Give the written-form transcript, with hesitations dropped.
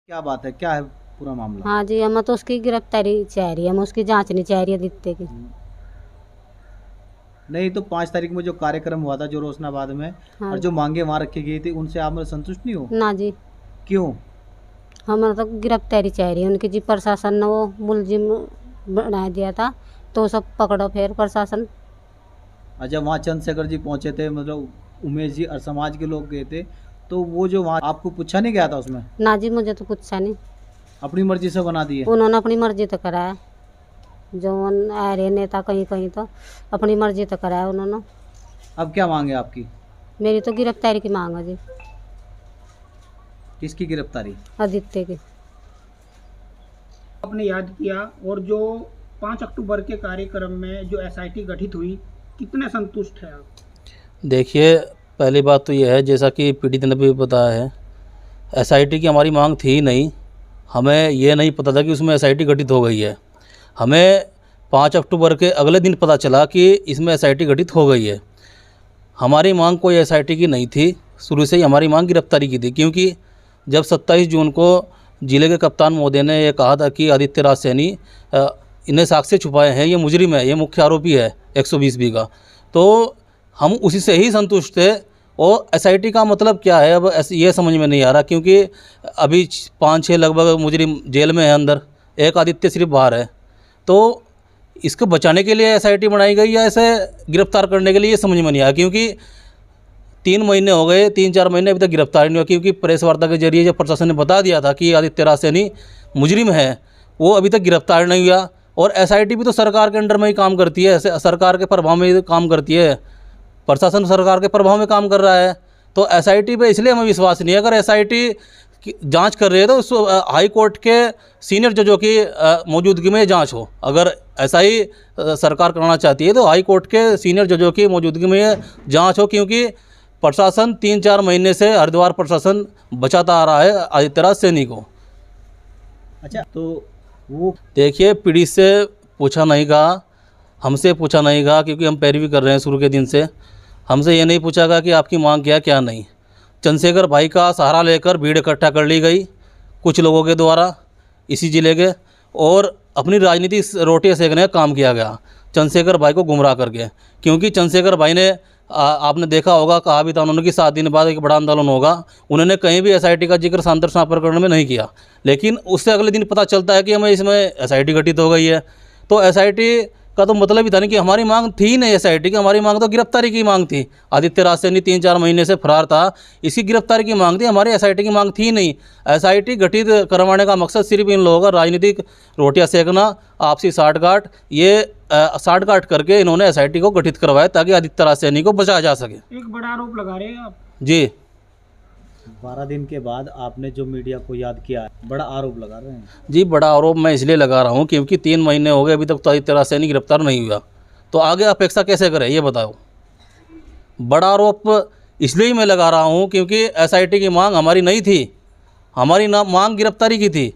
क्या बात है, क्या है पूरा मामला? हाँ जी, हमें तो उसकी गिरफ्तारी चाह रही है, हमें उसकी जांच नहीं चाह रही है आदित्य की। नहीं तो 5 तारीख में जो कार्यक्रम हुआ था जो रोशनाबाद में, और हाँ। जो मांगे वहाँ रखी गई थी, उनसे आप मतलब संतुष्ट नहीं हो? ना जी, क्यों? हमें तो गिरफ्तारी चाह रही है उनकी जी। प्रशासन ने वो मुलजिम बना दिया था, तो सब पकड़ो फिर प्रशासन। अच्छा, वहाँ चंद्रशेखर जी पहुँचे थे, मतलब उमेश जी और समाज के लोग गए थे, तो वो जो वहाँ आपको पूछा नहीं गया था उसमें? ना जी, मुझे तो पूछा नहीं। अपनी मर्जी से बना दिए? उन्होंने अपनी मर्जी तो कराया, जो आ रहे नेता कहीं कहीं तो अपनी मर्जी तो कराया उन्होंने। अब क्या मांगे आपकी? मेरी तो गिरफ्तारी की मांग है जी, किसकी गिरफ्तारी? आदित्य की। आपने याद किया, और जो 5 अक्टूबर के कार्यक्रम में जो एसआईटी गठित हुई, कितने संतुष्ट हैं आप? देखिए, पहली बात तो यह है, जैसा कि पीड़ित ने भी बताया है, एसआईटी की हमारी मांग थी ही नहीं। हमें ये नहीं पता था कि उसमें एसआईटी गठित हो गई है। हमें 5 अक्टूबर के अगले दिन पता चला कि इसमें एसआईटी गठित हो गई है। हमारी मांग कोई एसआईटी की नहीं थी, शुरू से ही हमारी मांग गिरफ्तारी की थी, क्योंकि जब 27 जून को जिले के कप्तान महोदय ने ये कहा था कि आदित्य राज सैनी इन्हें साक्ष्य छुपाए हैं, ये मुजरिम है, ये मुख्य आरोपी है 120B का, तो हम उसी से ही संतुष्ट थे। और एसआईटी का मतलब क्या है, अब ये समझ में नहीं आ रहा, क्योंकि अभी 5-6 लगभग मुजरिम जेल में है अंदर, एक आदित्य सिर्फ बाहर है। तो इसको बचाने के लिए एसआईटी बनाई गई या ऐसे गिरफ्तार करने के लिए, ये समझ में नहीं आया। क्योंकि 3 महीने हो गए, 3-4 महीने अभी तक गिरफ्तार नहीं हुआ, क्योंकि प्रेस वार्ता के जरिए जब प्रशासन ने बता दिया था कि आदित्य राज सैनी मुजरिम है, वो अभी तक गिरफ्तार नहीं हुआ। और एसआईटी भी तो सरकार के अंडर में ही काम करती है, सरकार के प्रभाव में ही काम करती है, प्रशासन सरकार के प्रभाव में काम कर रहा है। तो एसआईटी पे इसलिए हमें विश्वास नहीं है। अगर एसआईटी जांच कर रही है तो उस हाई कोर्ट के सीनियर जजों की मौजूदगी में जांच हो। अगर ऐसा ही सरकार कराना चाहती है तो हाई कोर्ट के सीनियर जजों की मौजूदगी में जांच हो, क्योंकि प्रशासन 3-4 महीने से हरिद्वार प्रशासन बचाता आ रहा है आदित्य राज सैनी को। अच्छा, तो वो देखिए, पीड़ित से पूछा नहीं गया, हमसे पूछा नहीं गया, क्योंकि हम पैरवी कर रहे हैं शुरू के दिन से। हमसे ये नहीं पूछा गया कि आपकी मांग क्या क्या नहीं। चंद्रशेखर भाई का सहारा लेकर भीड़ इकट्ठा कर ली गई कुछ लोगों के द्वारा इसी ज़िले के, और अपनी राजनीतिक रोटियां सेकने का काम किया गया चंद्रशेखर भाई को गुमराह करके। क्योंकि चंद्रशेखर भाई ने आपने देखा होगा, कहा भी था उन्होंने कि 7 दिन बाद एक बड़ा आंदोलन होगा। उन्होंने कहीं भी एसआईटी का जिक्र सांतर स्नापर करने में नहीं किया, लेकिन उससे अगले दिन पता चलता है कि हमें इसमें एसआईटी गठित हो गई है। तो एसआईटी का तो मतलब ही था नहीं, कि हमारी मांग थी नहीं एसआईटी की, हमारी मांग तो गिरफ्तारी की मांग थी। आदित्य राज सैनी 3-4 महीने से फरार था, इसकी गिरफ्तारी की मांग थी, हमारी एसआईटी की मांग थी नहीं। एसआईटी गठित करवाने का मकसद सिर्फ इन लोगों का राजनीतिक रोटियां सेकना, आपसी साठगांठ, ये साठगांठ करके इन्होंने एसआईटी को गठित करवाया ताकि आदित्य राज सैनी को बचाया जा सके। एक बड़ा आरोप लगा रहे हैं आप। जी, 12 दिन के बाद आपने जो मीडिया को याद किया है, बड़ा आरोप लगा रहे हैं। जी, बड़ा आरोप मैं इसलिए लगा रहा हूँ क्योंकि 3 महीने हो गए अभी तक तो आदित्य राज सैनी गिरफ्तार नहीं हुआ, तो आगे अपेक्षा कैसे करें ये बताओ। बड़ा आरोप इसलिए ही मैं लगा रहा हूँ क्योंकि एसआईटी की मांग हमारी नहीं थी, हमारी ना मांग गिरफ्तारी की थी।